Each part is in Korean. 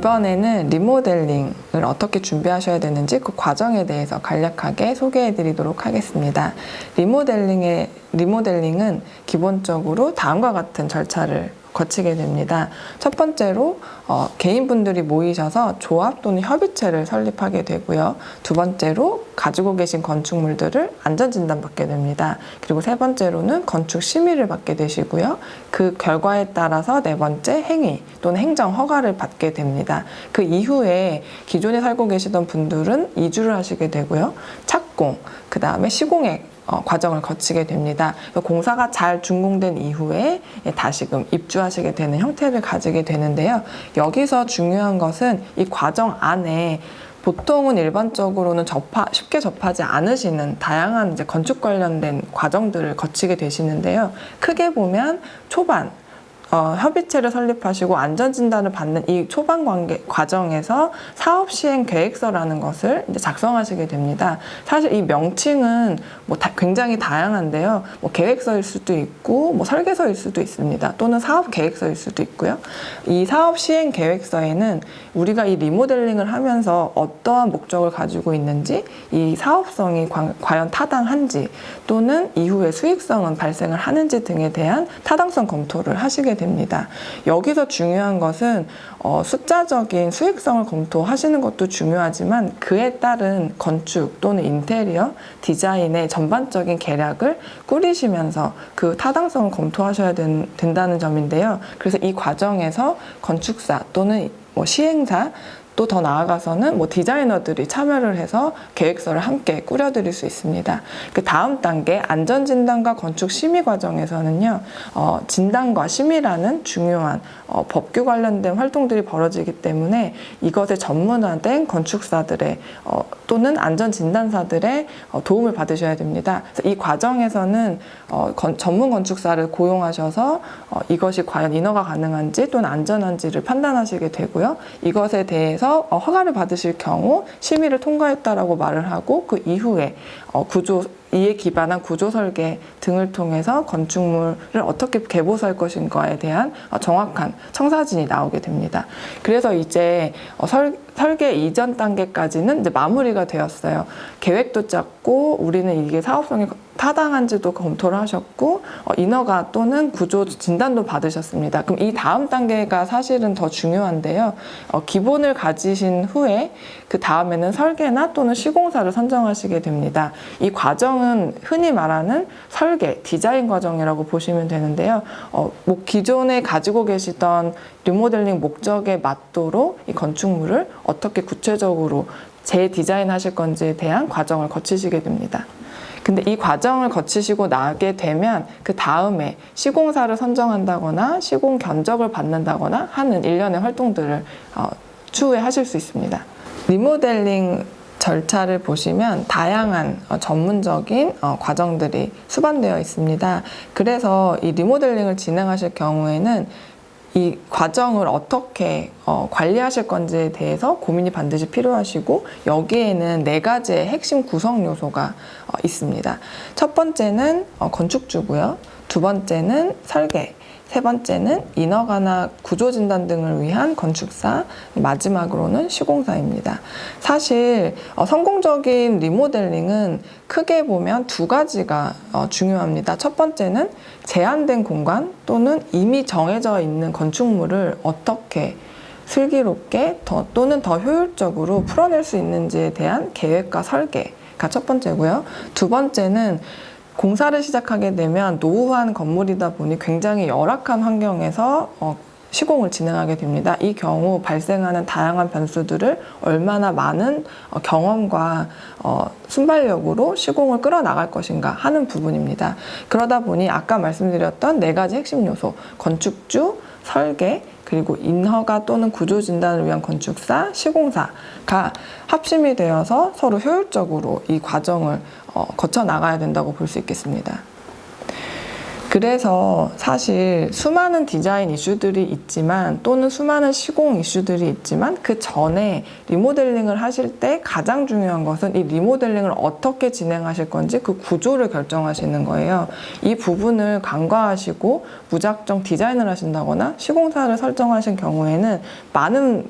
이번에는 리모델링을 어떻게 준비하셔야 되는지 그 과정에 대해서 간략하게 소개해 드리도록 하겠습니다. 리모델링은 기본적으로 다음과 같은 절차를 거치게 됩니다. 첫 번째로 개인분들이 모이셔서 조합 또는 협의체를 설립하게 되고요. 두 번째로 가지고 계신 건축물들을 안전진단 받게 됩니다. 그리고 세 번째로는 건축 심의를 받게 되시고요. 그 결과에 따라서 네 번째 행위 또는 행정 허가를 받게 됩니다. 그 이후에 기존에 살고 계시던 분들은 이주를 하시게 되고요. 착공, 그 다음에 시공의 과정을 거치게 됩니다. 공사가 잘 준공된 이후에 다시금 입주하시게 되는 형태를 가지게 되는데요. 여기서 중요한 것은 이 과정 안에 보통은 일반적으로는 쉽게 접하지 않으시는 다양한 이제 건축 관련된 과정들을 거치게 되시는데요. 크게 보면 초반 협의체를 설립하시고 안전진단을 받는 이 초반 과정에서 사업 시행 계획서라는 것을 이제 작성하시게 됩니다. 사실 이 명칭은 굉장히 다양한데요. 계획서일 수도 있고, 설계서일 수도 있습니다. 또는 사업 계획서일 수도 있고요. 이 사업 시행 계획서에는 우리가 이 리모델링을 하면서 어떠한 목적을 가지고 있는지, 이 사업성이 과연 타당한지, 또는 이후에 수익성은 발생을 하는지 등에 대한 타당성 검토를 하시게 됩니다. 여기서 중요한 것은 숫자적인 수익성을 검토하시는 것도 중요하지만 그에 따른 건축 또는 인테리어, 디자인의 전반적인 계략을 꾸리시면서 그 타당성을 검토하셔야 된다는 점인데요. 그래서 이 과정에서 건축사 또는 시행사 또 더 나아가서는 디자이너들이 참여를 해서 계획서를 함께 꾸려드릴 수 있습니다. 그 다음 단계 안전진단과 건축 심의 과정에서는요, 진단과 심의라는 중요한 법규 관련된 활동들이 벌어지기 때문에 이것에 전문화된 건축사들의 또는 안전진단사들의 도움을 받으셔야 됩니다. 그래서 이 과정에서는 전문 건축사를 고용하셔서 이것이 과연 인허가 가능한지 또는 안전한지를 판단하시게 되고요. 이것에 대해서 허가를 받으실 경우 심의를 통과했다라고 말을 하고 그 이후에 이에 기반한 구조 설계 등을 통해서 건축물을 어떻게 개보수할 것인가에 대한 정확한 청사진이 나오게 됩니다. 그래서 이제 설계 이전 단계까지는 이제 마무리가 되었어요. 계획도 짰고 우리는 이게 사업성이 타당한지도 검토를 하셨고 인허가 또는 구조 진단도 받으셨습니다. 그럼 이 다음 단계가 사실은 더 중요한데요. 기본을 가지신 후에 그 다음에는 설계나 또는 시공사를 선정하시게 됩니다. 이 과정은 흔히 말하는 설계, 디자인 과정이라고 보시면 되는데요. 기존에 가지고 계시던 리모델링 목적에 맞도록 이 건축물을 어떻게 구체적으로 재디자인 하실 건지에 대한 과정을 거치시게 됩니다. 근데 이 과정을 거치시고 나게 되면 그 다음에 시공사를 선정한다거나 시공 견적을 받는다거나 하는 일련의 활동들을 추후에 하실 수 있습니다. 리모델링 절차를 보시면 다양한 전문적인 과정들이 수반되어 있습니다. 그래서 이 리모델링을 진행하실 경우에는 이 과정을 어떻게 관리하실 건지에 대해서 고민이 반드시 필요하시고 여기에는 네 가지의 핵심 구성 요소가 있습니다. 첫 번째는 건축주고요. 두 번째는 설계, 세 번째는 인허가나 구조진단 등을 위한 건축사, 마지막으로는 시공사입니다. 사실 성공적인 리모델링은 크게 보면 두 가지가 중요합니다. 첫 번째는 제한된 공간 또는 이미 정해져 있는 건축물을 어떻게 슬기롭게 또는 더 효율적으로 풀어낼 수 있는지에 대한 계획과 설계가 첫 번째고요. 두 번째는 공사를 시작하게 되면 노후한 건물이다 보니 굉장히 열악한 환경에서 시공을 진행하게 됩니다. 이 경우 발생하는 다양한 변수들을 얼마나 많은 경험과 순발력으로 시공을 끌어나갈 것인가 하는 부분입니다. 그러다 보니 아까 말씀드렸던 네 가지 핵심 요소, 건축주, 설계, 그리고 인허가 또는 구조 진단을 위한 건축사, 시공사가 합심이 되어서 서로 효율적으로 이 과정을 거쳐 나가야 된다고 볼 수 있겠습니다. 그래서 사실 수많은 디자인 이슈들이 있지만 또는 수많은 시공 이슈들이 있지만 그 전에 리모델링을 하실 때 가장 중요한 것은 이 리모델링을 어떻게 진행하실 건지 그 구조를 결정하시는 거예요. 이 부분을 간과하시고 무작정 디자인을 하신다거나 시공사를 설정하신 경우에는 많은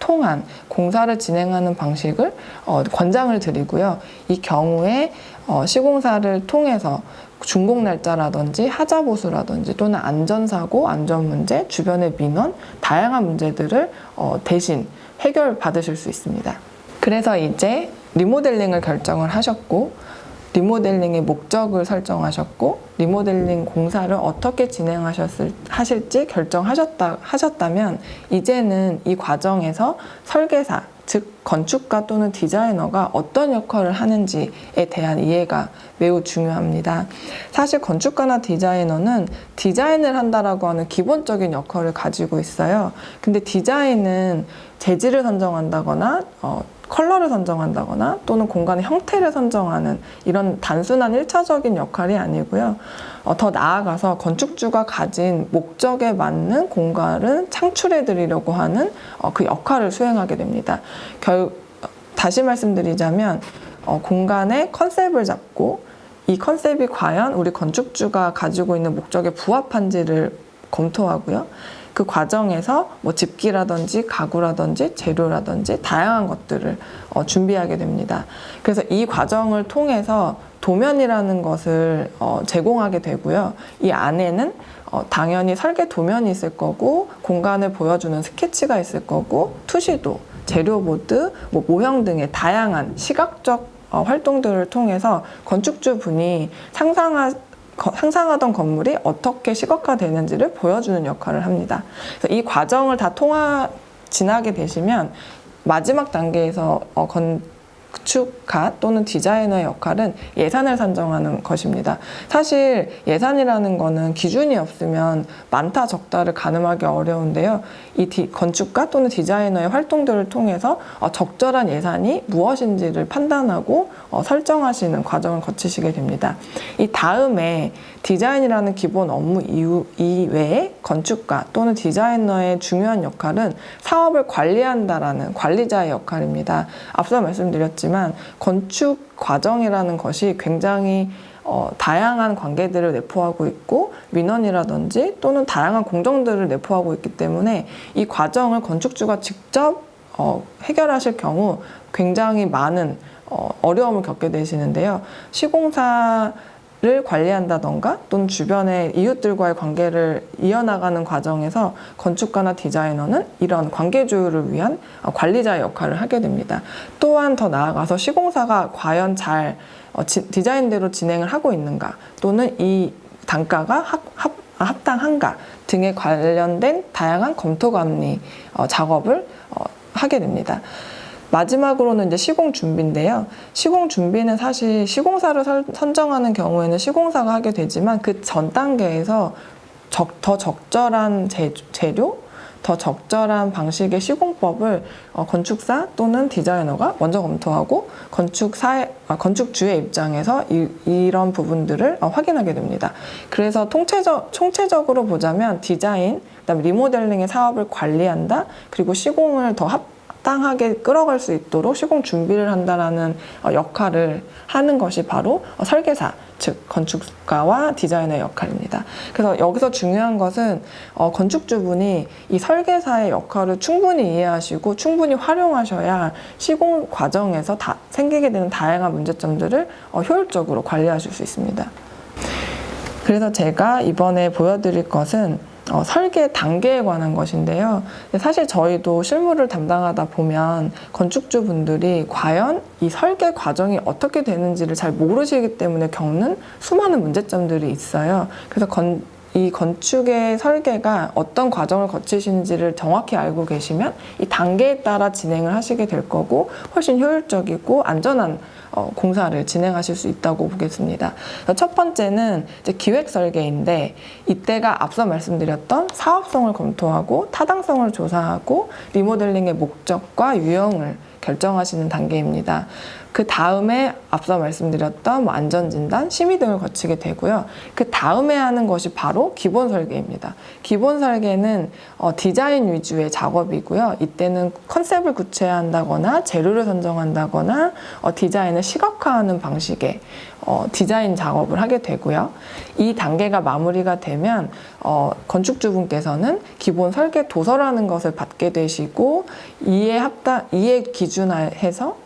통한 공사를 진행하는 방식을 권장을 드리고요. 이 경우에 시공사를 통해서 준공 날짜라든지 하자 보수라든지 또는 안전사고, 안전문제, 주변의 민원, 다양한 문제들을 대신 해결받으실 수 있습니다. 그래서 이제 리모델링을 결정을 하셨고, 리모델링의 목적을 설정하셨고, 리모델링 공사를 어떻게 진행하실지 결정하셨다면 이제는 이 과정에서 설계사, 즉 건축가 또는 디자이너가 어떤 역할을 하는지에 대한 이해가 매우 중요합니다. 사실 건축가나 디자이너는 디자인을 한다라고 하는 기본적인 역할을 가지고 있어요. 근데 디자인은 재질을 선정한다거나 컬러를 선정한다거나 또는 공간의 형태를 선정하는 이런 단순한 1차적인 역할이 아니고요. 더 나아가서 건축주가 가진 목적에 맞는 공간을 창출해 드리려고 하는 그 역할을 수행하게 됩니다. 다시 말씀드리자면 공간의 컨셉을 잡고 이 컨셉이 과연 우리 건축주가 가지고 있는 목적에 부합한지를 검토하고요. 그 과정에서 뭐 집기라든지 가구라든지 재료라든지 다양한 것들을 준비하게 됩니다. 그래서 이 과정을 통해서 도면이라는 것을 제공하게 되고요. 이 안에는 당연히 설계 도면이 있을 거고 공간을 보여주는 스케치가 있을 거고 투시도, 재료보드, 뭐 모형 등의 다양한 시각적 활동들을 통해서 건축주분이 상상하던 건물이 어떻게 시각화되는지를 보여주는 역할을 합니다. 그래서 이 과정을 다 지나게 되시면 마지막 단계에서 건축가 또는 디자이너의 역할은 예산을 산정하는 것입니다. 사실 예산이라는 거는 기준이 없으면 많다 적다를 가늠하기 어려운데요. 이 건축가 또는 디자이너의 활동들을 통해서 적절한 예산이 무엇인지를 판단하고 설정하시는 과정을 거치시게 됩니다. 이 다음에 디자인이라는 기본 업무 이외에 건축가 또는 디자이너의 중요한 역할은 사업을 관리한다라는 관리자의 역할입니다. 앞서 말씀드렸지만 건축 과정이라는 것이 굉장히 다양한 관계들을 내포하고 있고 민원이라든지 또는 다양한 공정들을 내포하고 있기 때문에 이 과정을 건축주가 직접 해결하실 경우 굉장히 많은 어려움을 겪게 되시는데요. 시공사를 관리한다던가 또는 주변의 이웃들과의 관계를 이어나가는 과정에서 건축가나 디자이너는 이런 관계 조율을 위한 관리자의 역할을 하게 됩니다. 또한 더 나아가서 시공사가 과연 잘 디자인대로 진행을 하고 있는가 또는 이 단가가 합당한가 등에 관련된 다양한 검토 감리 작업을 하게 됩니다. 마지막으로는 이제 시공 준비인데요. 시공 준비는 사실 시공사를 선정하는 경우에는 시공사가 하게 되지만 그 전 단계에서 더 적절한 재료, 더 적절한 방식의 시공법을 건축사 또는 디자이너가 먼저 검토하고 건축주의 입장에서 이런 부분들을 확인하게 됩니다. 그래서 총체적으로 보자면 디자인, 그다음에 리모델링의 사업을 관리한다, 그리고 시공을 더 합당하게 끌어갈 수 있도록 시공 준비를 한다라는 역할을 하는 것이 바로 설계사, 즉 건축가와 디자이너의 역할입니다. 그래서 여기서 중요한 것은 건축주분이 이 설계사의 역할을 충분히 이해하시고 충분히 활용하셔야 시공 과정에서 생기게 되는 다양한 문제점들을 효율적으로 관리하실 수 있습니다. 그래서 제가 이번에 보여드릴 것은 설계 단계에 관한 것인데요. 사실 저희도 실무를 담당하다 보면 건축주분들이 과연 이 설계 과정이 어떻게 되는지를 잘 모르시기 때문에 겪는 수많은 문제점들이 있어요. 그래서 이 건축의 설계가 어떤 과정을 거치시는지를 정확히 알고 계시면 이 단계에 따라 진행을 하시게 될 거고 훨씬 효율적이고 안전한 공사를 진행하실 수 있다고 보겠습니다. 첫 번째는 이제 기획 설계인데 이때가 앞서 말씀드렸던 사업성을 검토하고 타당성을 조사하고 리모델링의 목적과 유형을 결정하시는 단계입니다. 그 다음에 앞서 말씀드렸던 안전진단, 심의 등을 거치게 되고요. 그 다음에 하는 것이 바로 기본 설계입니다. 기본 설계는 디자인 위주의 작업이고요. 이때는 컨셉을 구체화한다거나 재료를 선정한다거나 디자인을 시각화하는 방식의 디자인 작업을 하게 되고요. 이 단계가 마무리가 되면 건축주분께서는 기본 설계 도서라는 것을 받게 되시고 이에 기준해서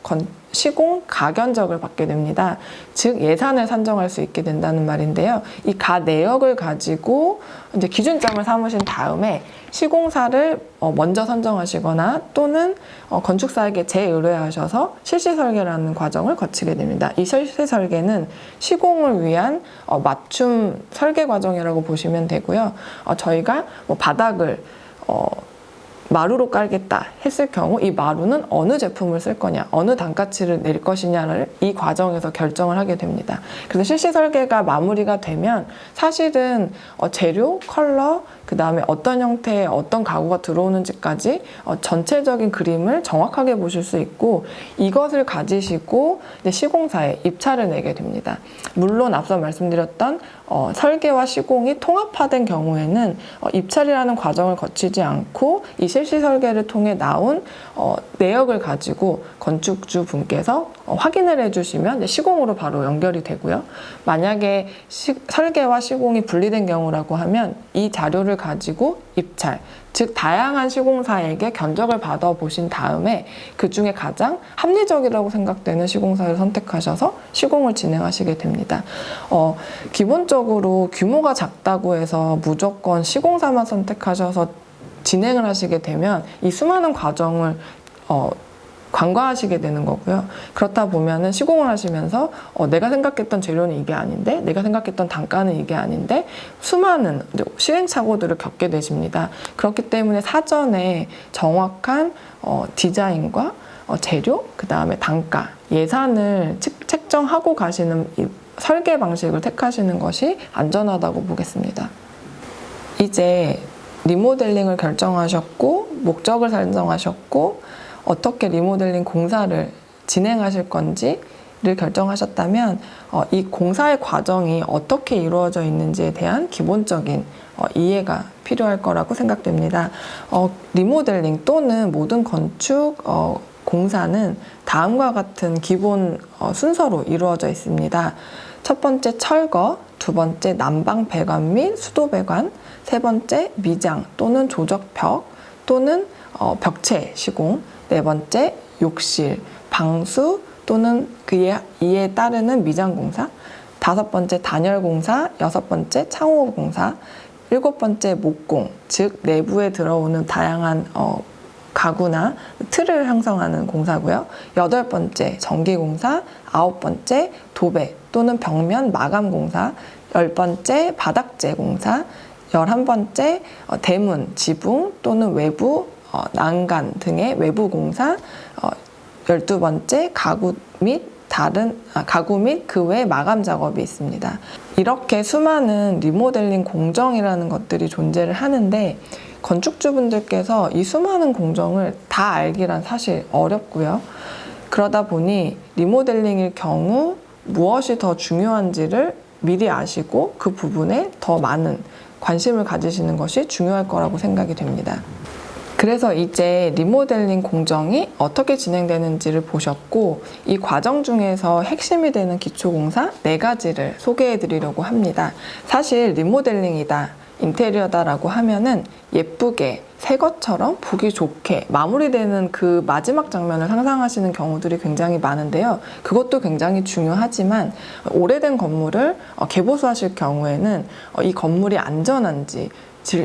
시공 가견적을 받게 됩니다. 즉 예산을 산정할 수 있게 된다는 말인데요. 이 가 내역을 가지고 이제 기준점을 삼으신 다음에 시공사를 먼저 선정하시거나 또는 건축사에게 재의뢰하셔서 실시 설계라는 과정을 거치게 됩니다. 이 실시 설계는 시공을 위한 맞춤 설계 과정이라고 보시면 되고요. 저희가 바닥을 마루로 깔겠다 했을 경우 이 마루는 어느 제품을 쓸 거냐, 어느 단가치를 낼 것이냐를 이 과정에서 결정을 하게 됩니다. 그래서 실시 설계가 마무리가 되면 사실은 재료, 컬러, 그 다음에 어떤 형태의 어떤 가구가 들어오는지까지 전체적인 그림을 정확하게 보실 수 있고 이것을 가지시고 이제 시공사에 입찰을 내게 됩니다. 물론 앞서 말씀드렸던 설계와 시공이 통합화된 경우에는 입찰이라는 과정을 거치지 않고 이 실시 설계를 통해 나온 내역을 가지고 건축주 분께서 확인을 해주시면 시공으로 바로 연결이 되고요. 만약에 설계와 시공이 분리된 경우라고 하면 이 자료를 가지고 입찰, 즉 다양한 시공사에게 견적을 받아 보신 다음에 그 중에 가장 합리적이라고 생각되는 시공사를 선택하셔서 시공을 진행하시게 됩니다. 기본적으로 규모가 작다고 해서 무조건 시공사만 선택하셔서 진행을 하시게 되면 이 수많은 과정을 간과하시게 되는 거고요. 그렇다 보면은 시공을 하시면서 내가 생각했던 재료는 이게 아닌데, 내가 생각했던 단가는 이게 아닌데 수많은 시행착오들을 겪게 되십니다. 그렇기 때문에 사전에 정확한 디자인과 재료, 그 다음에 단가, 예산을 책정하고 가시는 이 설계 방식을 택하시는 것이 안전하다고 보겠습니다. 이제 리모델링을 결정하셨고 목적을 설정하셨고 어떻게 리모델링 공사를 진행하실 건지를 결정하셨다면 이 공사의 과정이 어떻게 이루어져 있는지에 대한 기본적인 이해가 필요할 거라고 생각됩니다. 리모델링 또는 모든 건축 공사는 다음과 같은 기본 순서로 이루어져 있습니다. 첫 번째 철거, 두 번째 난방 배관 및 수도 배관, 세 번째 미장 또는 조적벽 또는 벽체 시공, 네 번째 욕실, 방수 또는 이에 따르는 미장 공사, 다섯 번째 단열 공사, 여섯 번째 창호 공사, 일곱 번째 목공, 즉 내부에 들어오는 다양한 가구나 틀을 형성하는 공사고요. 여덟 번째 전기 공사, 아홉 번째 도배 또는 벽면 마감 공사, 열 번째 바닥재 공사, 11번째 대문, 지붕 또는 외부 난간 등의 외부 공사, 12번째 가구 및 그 외 마감 작업이 있습니다. 이렇게 수많은 리모델링 공정이라는 것들이 존재를 하는데 건축주분들께서 이 수많은 공정을 다 알기란 사실 어렵고요. 그러다 보니 리모델링일 경우 무엇이 더 중요한지를 미리 아시고 그 부분에 더 많은 관심을 가지시는 것이 중요할 거라고 생각이 됩니다. 그래서 이제 리모델링 공정이 어떻게 진행되는지를 보셨고 이 과정 중에서 핵심이 되는 기초공사 4가지를 소개해 드리려고 합니다. 사실 리모델링이다, 인테리어다라고 하면은 예쁘게 새 것처럼 보기 좋게 마무리되는 그 마지막 장면을 상상하시는 경우들이 굉장히 많은데요. 그것도 굉장히 중요하지만 오래된 건물을 개보수하실 경우에는 이 건물이 안전한지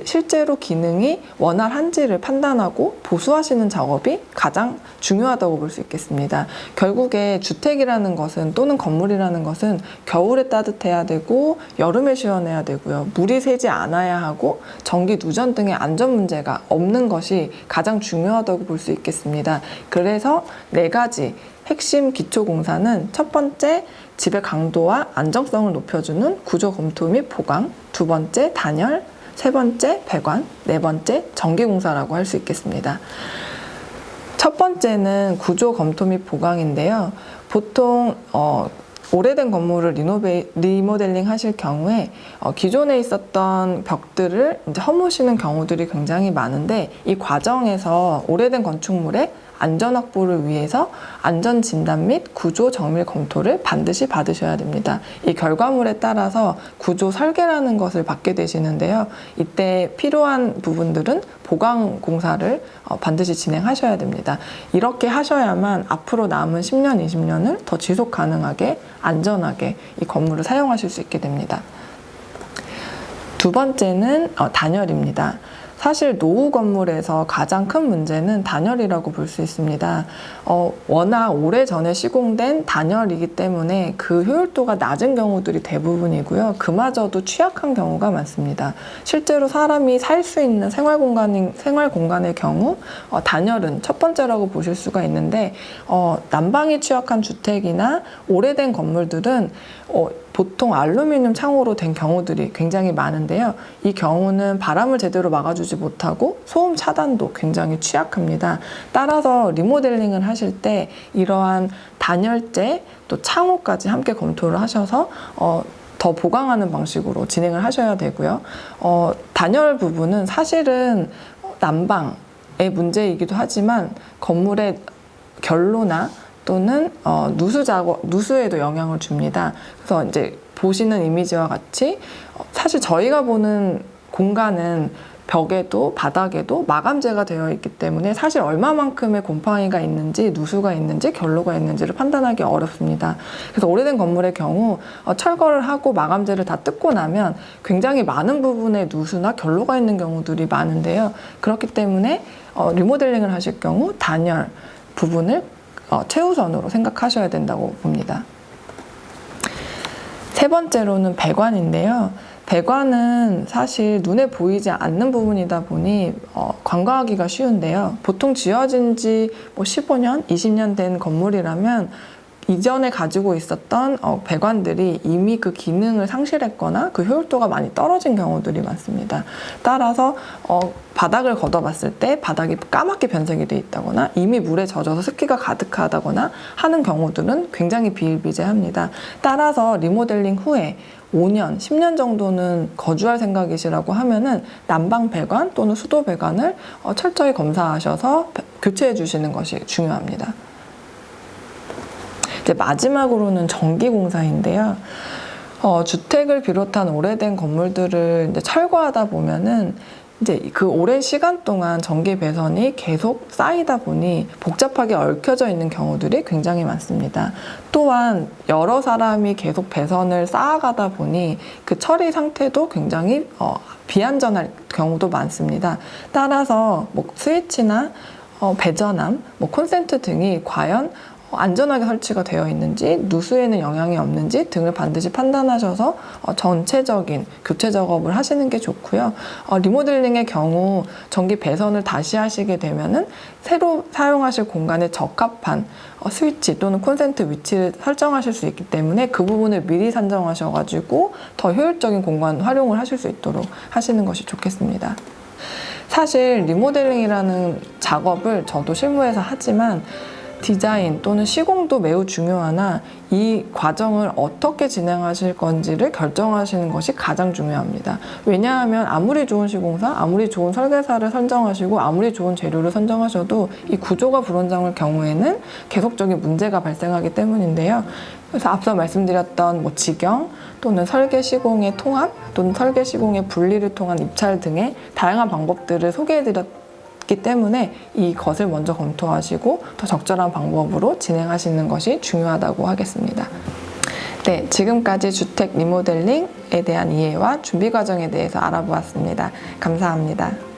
실제로 기능이 원활한지를 판단하고 보수하시는 작업이 가장 중요하다고 볼 수 있겠습니다. 결국에 주택이라는 것은 또는 건물이라는 것은 겨울에 따뜻해야 되고 여름에 시원해야 되고요. 물이 새지 않아야 하고 전기 누전 등의 안전 문제가 없는 것이 가장 중요하다고 볼 수 있겠습니다. 그래서 4가지 핵심 기초 공사는 첫 번째 집의 강도와 안정성을 높여주는 구조 검토 및 보강, 두 번째 단열, 세 번째 배관, 네 번째 전기공사라고 할 수 있겠습니다. 첫 번째는 구조 검토 및 보강인데요. 보통 오래된 건물을 리모델링 하실 경우에 기존에 있었던 벽들을 이제 허무시는 경우들이 굉장히 많은데, 이 과정에서 오래된 건축물의 안전 확보를 위해서 안전 진단 및 구조 정밀 검토를 반드시 받으셔야 됩니다. 이 결과물에 따라서 구조 설계라는 것을 받게 되시는데요. 이때 필요한 부분들은 보강 공사를 반드시 진행하셔야 됩니다. 이렇게 하셔야만 앞으로 남은 10년, 20년을 더 지속 가능하게 안전하게 이 건물을 사용하실 수 있게 됩니다. 두 번째는 단열입니다. 사실 노후 건물에서 가장 큰 문제는 단열이라고 볼 수 있습니다. 워낙 오래전에 시공된 단열이기 때문에 그 효율도가 낮은 경우들이 대부분이고요. 그마저도 취약한 경우가 많습니다. 실제로 사람이 살 수 있는 생활 공간의 경우 단열은 첫 번째라고 보실 수가 있는데, 난방이 취약한 주택이나 오래된 건물들은 보통 알루미늄 창호로 된 경우들이 굉장히 많은데요. 이 경우는 바람을 제대로 막아주지 못하고 소음 차단도 굉장히 취약합니다. 따라서 리모델링을 하실 때 이러한 단열재 또 창호까지 함께 검토를 하셔서 더 보강하는 방식으로 진행을 하셔야 되고요. 단열 부분은 사실은 난방의 문제이기도 하지만 건물의 결로나 또는 누수에도 영향을 줍니다. 그래서 이제 보시는 이미지와 같이 사실 저희가 보는 공간은 벽에도 바닥에도 마감재가 되어 있기 때문에 사실 얼마만큼의 곰팡이가 있는지, 누수가 있는지, 결로가 있는지를 판단하기 어렵습니다. 그래서 오래된 건물의 경우 철거를 하고 마감재를 다 뜯고 나면 굉장히 많은 부분에 누수나 결로가 있는 경우들이 많은데요. 그렇기 때문에 리모델링을 하실 경우 단열 부분을 최우선으로 생각하셔야 된다고 봅니다. 세 번째로는 배관인데요. 배관은 사실 눈에 보이지 않는 부분이다 보니 간과하기가 쉬운데요. 보통 지어진 지 15년, 20년 된 건물이라면 이전에 가지고 있었던 배관들이 이미 그 기능을 상실했거나 그 효율도가 많이 떨어진 경우들이 많습니다. 따라서 바닥을 걷어봤을 때 바닥이 까맣게 변색이 돼 있다거나 이미 물에 젖어서 습기가 가득하다거나 하는 경우들은 굉장히 비일비재합니다. 따라서 리모델링 후에 5년, 10년 정도는 거주할 생각이시라고 하면은 난방 배관 또는 수도 배관을 철저히 검사하셔서 교체해 주시는 것이 중요합니다. 이제 마지막으로는 전기공사인데요. 주택을 비롯한 오래된 건물들을 이제 철거하다 보면은 이제 그 오랜 시간 동안 전기 배선이 계속 쌓이다 보니 복잡하게 얽혀져 있는 경우들이 굉장히 많습니다. 또한 여러 사람이 계속 배선을 쌓아가다 보니 그 처리 상태도 굉장히 비안전할 경우도 많습니다. 따라서 스위치나 배전함, 콘센트 등이 과연 안전하게 설치가 되어 있는지, 누수에는 영향이 없는지 등을 반드시 판단하셔서 전체적인 교체 작업을 하시는 게 좋고요. 리모델링의 경우 전기 배선을 다시 하시게 되면은 새로 사용하실 공간에 적합한 스위치 또는 콘센트 위치를 설정하실 수 있기 때문에 그 부분을 미리 산정하셔가지고 더 효율적인 공간 활용을 하실 수 있도록 하시는 것이 좋겠습니다. 사실 리모델링이라는 작업을 저도 실무에서 하지만 디자인 또는 시공도 매우 중요하나 이 과정을 어떻게 진행하실 건지를 결정하시는 것이 가장 중요합니다. 왜냐하면 아무리 좋은 시공사, 아무리 좋은 설계사를 선정하시고 아무리 좋은 재료를 선정하셔도 이 구조가 불온전할 경우에는 계속적인 문제가 발생하기 때문인데요. 그래서 앞서 말씀드렸던 직영 또는 설계 시공의 통합 또는 설계 시공의 분리를 통한 입찰 등의 다양한 방법들을 소개해드렸기 때문에 이것을 먼저 검토하시고 더 적절한 방법으로 진행하시는 것이 중요하다고 하겠습니다. 네, 지금까지 주택 리모델링에 대한 이해와 준비 과정에 대해서 알아보았습니다. 감사합니다.